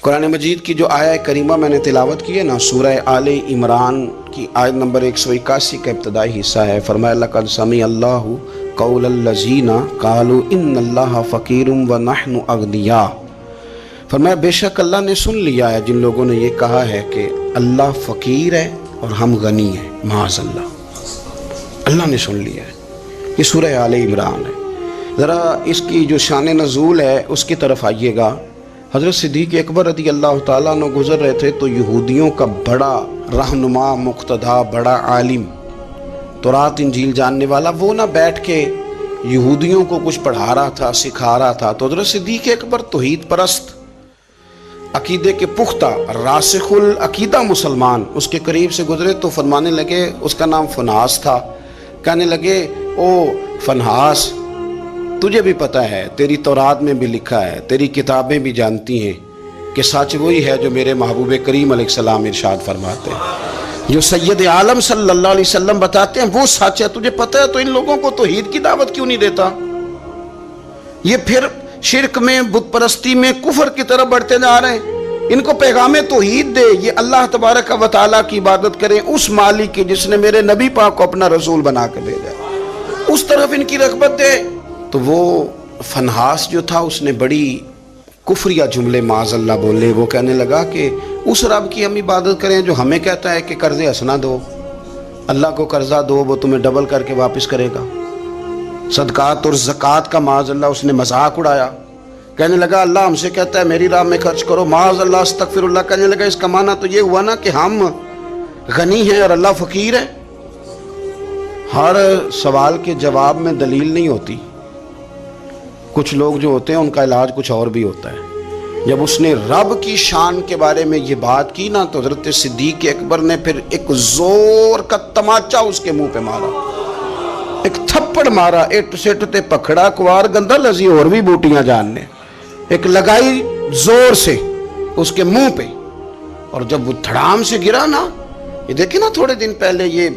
قرآن مجید کی جو آیہ کریمہ میں نے تلاوت کی ہے نا، سورہ آل عمران کی آیت نمبر 181 کا ابتدائی حصہ ہے۔ فرمایا لقد سمع اللہ قول الذین قالوا ان اللہ فقیر ونحن اغنیاء۔ فرمایا بے شک اللہ نے سن لیا ہے جن لوگوں نے یہ کہا ہے کہ اللہ فقیر ہے اور ہم غنی ہیں، معاذ اللہ، اللہ نے سن لیا ہے۔ یہ سورہ آل عمران ہے۔ ذرا اس کی جو شان نزول ہے اس کی طرف آئیے گا۔ حضرت صدیق اکبر رضی اللہ تعالیٰ عنہ گزر رہے تھے تو یہودیوں کا بڑا رہنما، مقتدا، بڑا عالم، تورات انجیل جاننے والا، وہ نہ بیٹھ کے یہودیوں کو کچھ پڑھا رہا تھا، سکھا رہا تھا، تو حضرت صدیق اکبر توحید پرست، عقیدے کے پختہ، راسخ العقیدہ مسلمان اس کے قریب سے گزرے تو فرمانے لگے، اس کا نام فنحاس تھا، کہنے لگے او فنحاس، تجھے بھی پتہ ہے، تیری تورات میں بھی لکھا ہے، تیری کتابیں بھی جانتی ہیں کہ سچ وہی ہے جو میرے محبوب کریم علیہ السلام ارشاد فرماتے ہیں، جو سید عالم صلی اللہ علیہ وسلم بتاتے ہیں وہ سچ ہے، تجھے پتہ ہے، تو ان لوگوں کو توحید کی دعوت کیوں نہیں دیتا؟ یہ پھر شرک میں، بت پرستی میں، کفر کی طرف بڑھتے جا رہے ہیں، ان کو پیغام توحید دے، یہ اللہ تبارک و تعالیٰ کی عبادت کریں، اس مالک کی جس نے میرے نبی پاک کو اپنا رسول بنا کے بھیجا، اس طرف ان کی رغبت دے۔ تو وہ فنحاس جو تھا اس نے بڑی کفریہ جملے معاذ اللہ بولے، وہ کہنے لگا کہ اس رب کی ہم عبادت کریں جو ہمیں کہتا ہے کہ قرض حسنہ دو، اللہ کو قرضہ دو وہ تمہیں ڈبل کر کے واپس کرے گا، صدقات اور زکوٰۃ کا معاذ اللہ اس نے مذاق اڑایا، کہنے لگا اللہ ہم سے کہتا ہے میری راہ میں خرچ کرو، معاذ اللہ استغفر اللہ، کہنے لگا اس کا معنی تو یہ ہوا نا کہ ہم غنی ہیں اور اللہ فقیر ہے۔ ہر سوال کے جواب میں دلیل نہیں ہوتی، کچھ لوگ جو ہوتے ہیں ان کا علاج کچھ اور بھی ہوتا ہے۔ جب اس نے رب کی شان کے بارے میں یہ بات کی نا تو حضرت صدیق اکبر نے پھر ایک زور کا تماچا اس کے منہ پہ مارا، ایک تھپڑ مارا، اٹ سٹ تے پکڑا کوار گندہ لذی اور بھی بوٹیاں جاننے، ایک لگائی زور سے اس کے منہ پہ، اور جب وہ دھڑام سے گرا نا، یہ دیکھیں نا تھوڑے دن پہلے یہ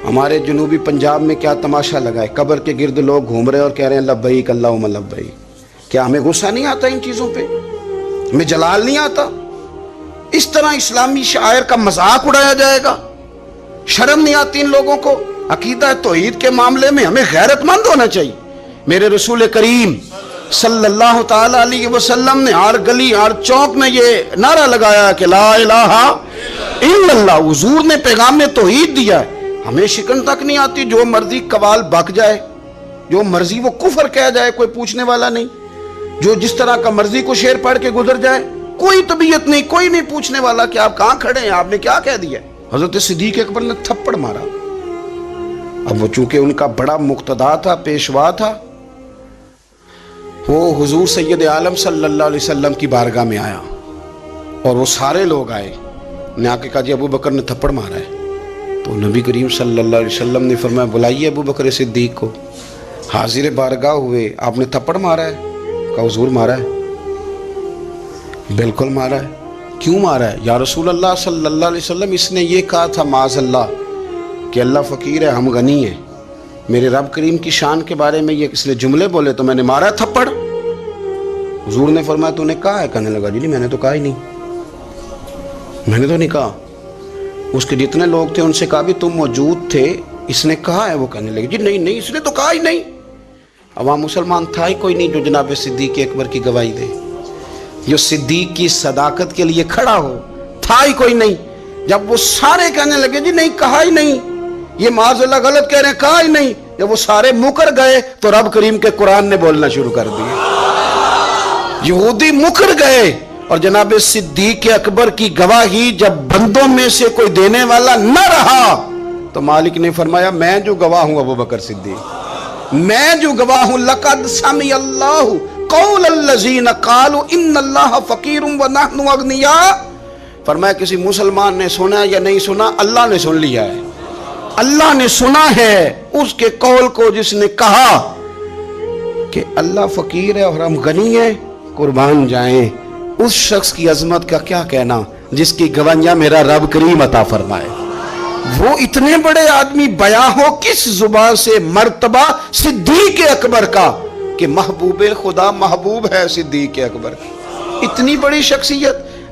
ہمارے جنوبی پنجاب میں کیا تماشا لگا ہے، قبر کے گرد لوگ گھوم رہے اور کہہ رہے ہیں لبیک اللہم لبیک۔ کیا ہمیں غصہ نہیں آتا ان چیزوں پہ؟ ہمیں جلال نہیں آتا؟ اس طرح اسلامی شعائر کا مذاق اڑایا جائے گا؟ شرم نہیں آتی ان لوگوں کو؟ عقیدہ توحید کے معاملے میں ہمیں غیرت مند ہونا چاہیے۔ میرے رسول کریم صلی اللہ تعالی علیہ وسلم نے ہر گلی ہر چوک میں یہ نعرہ لگایا کہ لا الہ الا اللہ، حضور نے پیغام توحید دیا ہے، ہمیں شکن تک نہیں آتی، جو مرضی قوال بک جائے، جو مرضی وہ کفر کہہ جائے، کوئی پوچھنے والا نہیں، جو جس طرح کا مرضی کو شعر پڑھ کے گزر جائے، کوئی طبیعت نہیں، کوئی نہیں پوچھنے والا کہ آپ کہاں کھڑے ہیں، آپ نے کیا کہہ دیا۔ حضرت صدیق اکبر نے تھپڑ مارا۔ اب وہ چونکہ ان کا بڑا مقتدا تھا، پیشوا تھا، وہ حضور سید عالم صلی اللہ علیہ وسلم کی بارگاہ میں آیا اور وہ سارے لوگ آئے، نے آ کے کہا جی ابو بکر نے تھپڑ مارا ہے، تو نبی کریم صلی اللہ علیہ وسلم نے فرمایا بلائیے ابو بکر صدیق کو۔ حاضر بارگاہ ہوئے، آپ نے تھپڑ مارا ہے؟ کہا حضور مارا ہے، بالکل مارا ہے۔ کیوں مارا ہے؟ یا رسول اللہ صلی اللہ علیہ وسلم اس نے یہ کہا تھا معاذ اللہ کہ اللہ فقیر ہے ہم غنی ہیں، میرے رب کریم کی شان کے بارے میں یہ اس لیے جملے بولے تو میں نے مارا ہے تھپڑ۔ حضور نے فرمایا تو نے کہا ہے؟ کہنے لگا جی نہیں میں نے تو کہا ہی نہیں، میں نے تو نہیں کہا۔ اس کے جتنے لوگ تھے ان سے کہا بھی تم موجود تھے، اس نے کہا ہے؟ وہ کہنے لگے جی نہیں نہیں اس نے تو کہا ہی نہیں۔ عوام مسلمان تھا ہی کوئی نہیں جو جناب صدیق اکبر کی گواہی دے، جو صدیق کی صداقت کے لیے کھڑا ہو، تھا ہی کوئی نہیں۔ جب وہ سارے کہنے لگے جی نہیں کہا ہی نہیں، یہ معاذ اللہ غلط کہہ رہے ہیں، کہا ہی نہیں، جب وہ سارے مکر گئے تو رب کریم کے قرآن نے بولنا شروع کر دیا۔ یہودی مکر گئے اور جناب صدیق اکبر کی گواہی جب بندوں میں سے کوئی دینے والا نہ رہا تو مالک نے فرمایا میں جو گواہ ہوں ابو بکر صدیق، میں جو گواہ ہوں، لقد سمع اللہ قول الذین قالوا ان اللہ فقیر ونحن اغنیاء۔ فرمایا کسی مسلمان نے سنا یا نہیں سنا، اللہ نے سن لیا ہے، اللہ نے سنا ہے اس کے قول کو جس نے کہا کہ اللہ فقیر ہے اور ہم غنی ہیں، قربان جائیں اس شخص کی عظمت کا کیا کہنا جس کی گواہیاں میرا رب کریم عطا فرمائے۔ وہ اتنے بڑے آدمی بیاں ہو کس زبان سے مرتبہ صدیق اکبر کا کہ محبوب خدا محبوب ہے صدیق اکبر، اتنی بڑی شخصیت۔